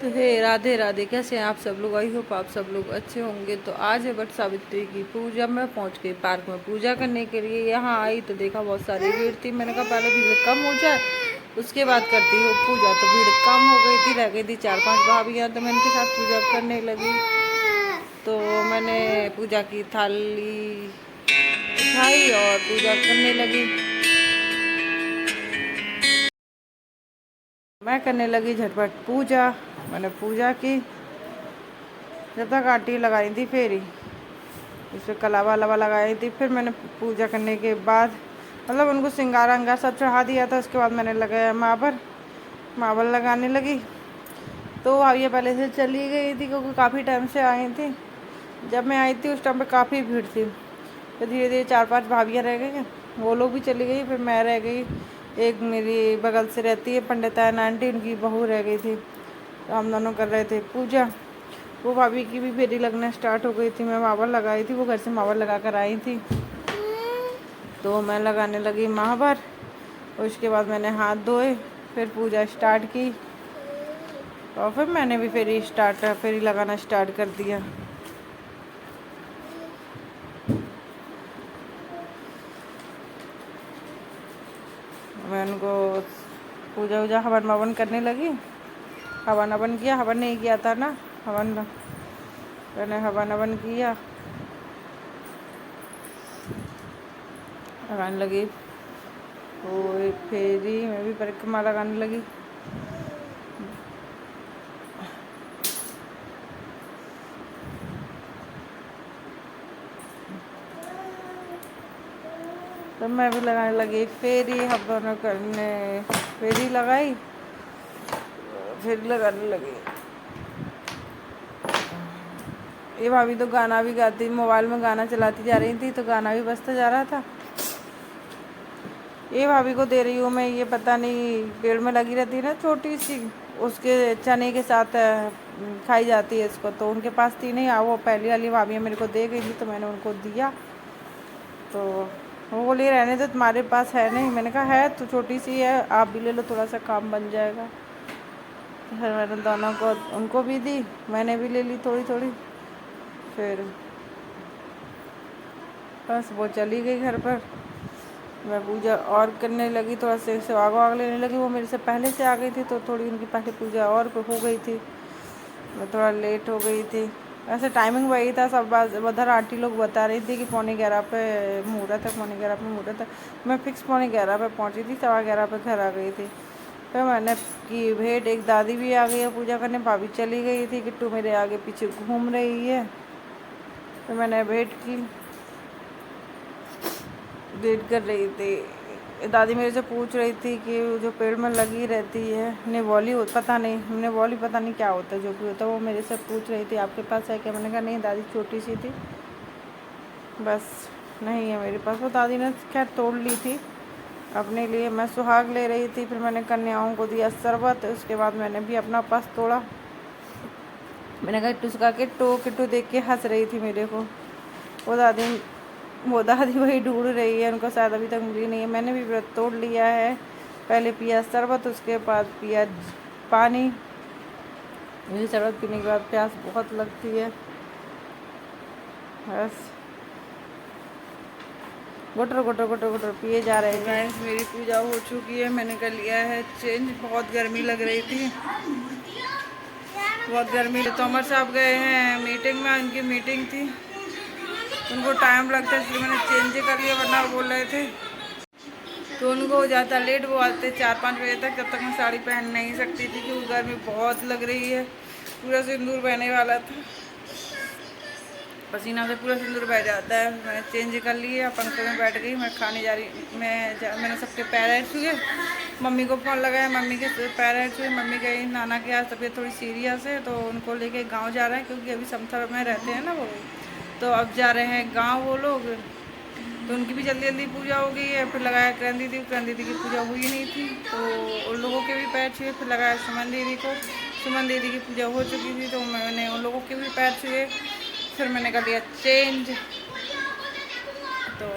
तो हे राधे राधे, कैसे हैं आप सब लोग। आई होप आप सब लोग अच्छे होंगे। तो आज है वट सावित्री की पूजा। मैं पहुंच गई पार्क में पूजा करने के लिए। यहाँ आई तो देखा बहुत सारी भीड़ थी। मैंने कहा पहले भीड़ कम हो जाए उसके बाद करती हूँ पूजा। तो भीड़ कम हो गई थी, रह गई थी 4-5 भाभियाँ। तो मैं इनके साथ पूजा करने लगी। तो मैंने पूजा की थाली उठाई और पूजा करने लगी। मैं करने लगी झटपट पूजा। मैंने पूजा की, जब तक आंटी लगाई थी फेरी, इसमें कलावा वलावा लगाई थी। फिर मैंने पूजा करने के बाद मतलब उनको सिंगार अंगार सब चढ़ा दिया था। उसके बाद मैंने लगाया मावल लगाने लगी। तो भाभी पहले से चली गई थी क्योंकि काफ़ी टाइम से आई थी। जब मैं आई थी उस टाइम पे काफ़ी भीड़ थी। तो धीरे धीरे 4-5 भाभियाँ रह गई, वो लोग भी चली गई। फिर मैं रह गई, एक मेरी बगल से रहती है पंडितायन आंटी, उनकी बहू रह गई थी। तो हम दोनों कर रहे थे पूजा। वो भाभी की भी फेरी लगना स्टार्ट हो गई थी। मैं मावल लगाई थी, वो घर से मावल लगा कर आई थी। तो मैं लगाने लगी मावल। उसके बाद मैंने हाथ धोए, फिर पूजा स्टार्ट की और फिर मैंने भी फेरी लगाना स्टार्ट कर दिया। मैं उनको पूजा वूजा हवन ववन करने लगी। हवन ववन किया, हवन नहीं किया था ना, मैंने हवन ववन किया, लगाने लगी। तो एक फेरी मैं भी परिक्रमा लगाने लगी। तो मैं भी लगाने लगी फेरी, हवन करने फेरी लगाई, फेरी लगाने लगी। ये भाभी तो गाना भी गाती, मोबाइल में गाना चलाती जा रही थी तो गाना भी बजता जा रहा था। ये भाभी को दे रही हूँ मैं, ये पता नहीं पेड़ में लगी रहती है ना छोटी सी, उसके चने के साथ खाई जाती है इसको। तो उनके पास थी नहीं, वो पहली वाली भाभी मेरे को दे गई थी तो मैंने उनको दिया। तो वो बोली रहने दो, तुम्हारे पास है नहीं। मैंने कहा है तो छोटी सी है, आप भी ले लो, थोड़ा सा काम बन जाएगा। तो फिर मैंने दोनों को उनको भी दी, मैंने भी ले ली थोड़ी थोड़ी। फिर बस वो चली गई घर पर। मैं पूजा और करने लगी, थोड़ा से आग लेने लगी। वो मेरे से पहले से आ गई थी तो थोड़ी उनकी पहले पूजा और हो गई थी। मैं थोड़ा लेट हो गई थी। वैसे टाइमिंग वही था, सब उधर आंटी लोग बता रही थी कि 11:45 पे मुहूर्त है, 11:45 पे मुहूर्त है। मैं फिक्स 11:45 पे पहुंची थी, 11:15 पे घर आ गई थी। फिर मैंने की भेंट, एक दादी भी आ गई है पूजा करने, भाभी चली गई थी, किट्टू मेरे आगे पीछे घूम रही है। फिर मैंने भेंट की, वेट कर रही थी। दादी मेरे से पूछ रही थी कि जो पेड़ में लगी रहती है निवोली, पता नहीं निवोली पता नहीं क्या होता है, जो भी होता है वो मेरे से पूछ रही थी आपके पास है क्या। मैंने कहा नहीं दादी, छोटी सी थी बस, नहीं है मेरे पास। वो दादी ने खैर तोड़ ली थी अपने लिए, मैं सुहाग ले रही थी। फिर मैंने कन्याओं को दिया शरबत। उसके बाद मैंने भी अपना पास तोड़ा। मैंने कहा किट्टू से कहा किट्टू, किट्टू देख के हंस रही थी मेरे को। वो दादी वही ढूंढ रही है, उनको शायद अभी तक मिली नहीं है। मैंने भी व्रत तोड़ लिया है। पहले पिया शरबत, उसके बाद पिया पानी। मुझे शरबत पीने के बाद प्यास बहुत लगती है। बस गुटर गुटर गुटर गुटर पिए जा रहे हैं। फ्रेंड्स मेरी पूजा हो चुकी है, मैंने कर लिया है चेंज। बहुत गर्मी लग रही थी, बहुत गर्मी। तोमर साहब गए हैं मीटिंग में, उनकी मीटिंग थी, उनको टाइम लगता है इसलिए मैंने चेंज कर लिया, वरना वो बोल रहे थे तो उनको हो जाता लेट। वो आते 4-5 बजे तक, तब तक मैं साड़ी पहन नहीं सकती थी क्योंकि गर्मी बहुत लग रही है। पूरा सिंदूर बहने वाला था, पसीना से पूरा सिंदूर बह जाता है। मैंने चेंज कर लिया, पंखे में बैठ गई। मैं खाने जा रही, मैंने सबके पैर छुए, मम्मी को फ़ोन लगाया, मम्मी के पैर छुए। मम्मी गई नाना के आज तबीयत थोड़ी सीरियस है तो उनको लेके गाँव जा रहे हैं, क्योंकि अभी समथर में रहते हैं ना वो, तो अब जा रहे हैं गाँव वो लोग। तो उनकी भी जल्दी जल्दी पूजा हो गई है। फिर लगाया करण दीदी की पूजा हुई नहीं थी तो उन लोगों के भी पैर छुए। फिर लगाया सुमन दीदी को, सुमन दीदी की पूजा हो चुकी थी तो मैंने उन लोगों के भी पैर छुए। फिर मैंने कर लिया चेंज। तो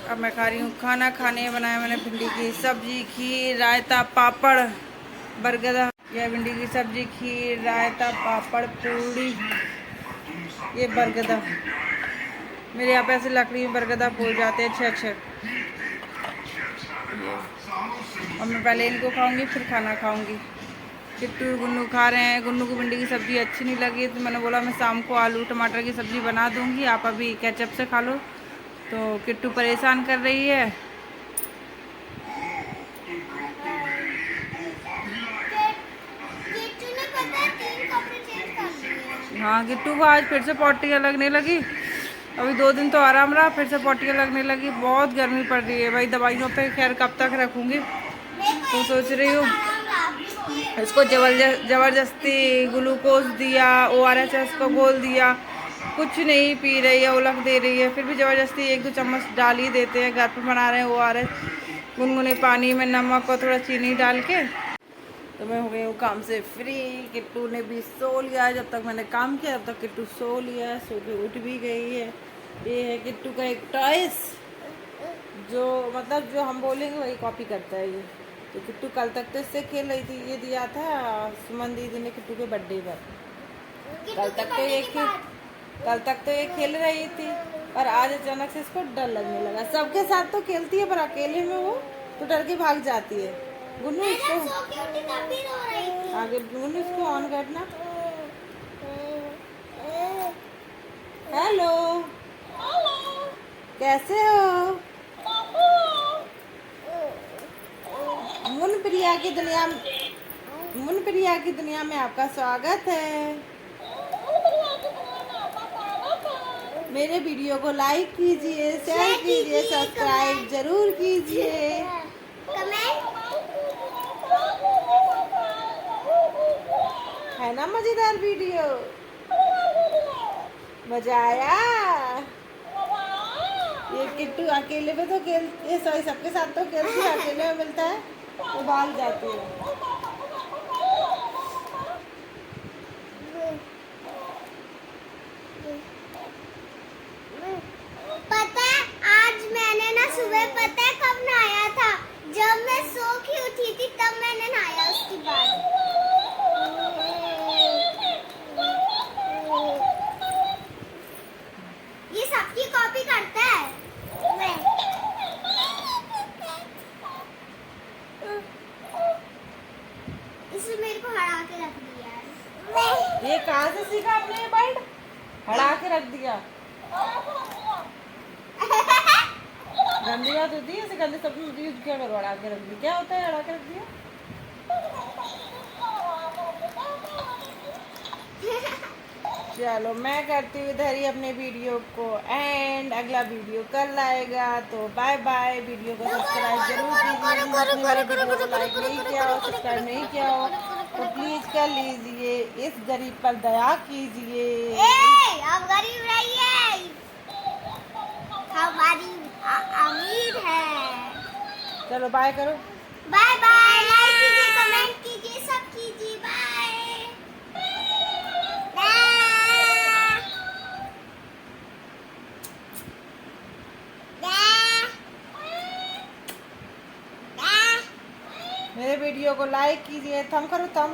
अब मैं खा रही हूँ खाना। खाने बनाया मैंने भिंडी की सब्जी, खीर, रायता, पापड़, बरगदा। यह भिंडी की सब्जी, खीर, रायता, पापड़, पूड़ी, ये बरगदा। मेरे यहाँ पे ऐसे लकड़ी में बरगदा फूल जाते हैं अच्छे। और मैं पहले इनको खाऊंगी फिर खाना खाऊंगी। किट्टू गुन्नू खा रहे हैं। गुन्नू को भिंडी की सब्ज़ी अच्छी नहीं लगी तो मैंने बोला मैं शाम को आलू टमाटर की सब्ज़ी बना दूंगी, आप अभी केचप से खा लो। तो किट्टू परेशान कर रही है। हाँ, किट्टू को आज फिर से पॉटियाँ लगने लगी। अभी 2 दिन तो आराम रहा, फिर से पॉटियाँ लगने लगी। बहुत गर्मी पड़ रही है भाई। दवाइयों पे खैर कब तक रखूँगी, तो सोच रही हूँ इसको ज़बरदस्ती ग्लूकोज दिया, ORS को घोल दिया, कुछ नहीं पी रही है, उलक दे रही है। फिर भी ज़बरदस्ती 1-2 चम्मच डाल ही देते हैं। घर पर बना रहे हैं ORS गुनगुने पानी में नमक और थोड़ा चीनी डाल के। तो मैं हो गई हूँ काम से फ्री। किट्टू ने भी सो लिया। जब तक मैंने काम किया तब तक किट्टू सो लिया, सो के उठ भी गई है। ये है किट्टू का एक टॉयस, जो मतलब जो हम बोलेंगे वही कॉपी करता है ये। तो किट्टू कल तक तो इससे खेल रही थी। ये दिया था सुमन दीदी ने किट्टू के बर्थडे पर। कल तक तो ये खेल रही थी, और आज अचानक से इसको डर लगने लगा। सबके साथ तो खेलती है पर अकेले में वो तो डर के भाग जाती है। गुन्नू इसको आगे, गुन्नू इसको ऑन करना। हेलो, कैसे हो? मुनप्रिया की दुनिया में आपका स्वागत है। मेरे वीडियो को लाइक कीजिए, शेयर कीजिए, सब्सक्राइब जरूर कीजिए। है ना मजेदार वीडियो? मजा आया? ये किट्टू अकेले में तो खेलती, सॉरी सबके साथ तो खेलती है, अकेले में मिलता है तो भाग जाती है। पता है आज मैंने ना सुबह पता है कब नहाया था? जब मैं सो के उठी थी तब मैंने नहाया। उसके बाद ये सबकी कॉपी करता है। इसने मेरे को हरा के रख दिया। ये कहाँ से सीखा आपने ये बर्ड? हड़ा के रख दिया। गंदी बात होती है, ऐसे गंदे सब यूज क्या करो, हड़ा के रख दिया। क्या होता है हड़ा के रख दिया? चलो मैं करती हूँ इधर ही अपने वीडियो को एंड। अगला वीडियो कल आएगा, तो बाय बाय। वीडियो को सब्सक्राइब जरूर कीजिए। लाइक नहीं किया हो, सब्सक्राइब नहीं किया हो तो प्लीज कर लीजिए। इस गरीब पर दया कीजिए। आप गरीब रहिए, हमारी अमीर है। चलो बाय करो। Bye bye. लाइक कीजिए, कमेंट कीजिए, सब कीजिए। बाय। मेरे वीडियो को लाइक कीजिए। थम करो, थम।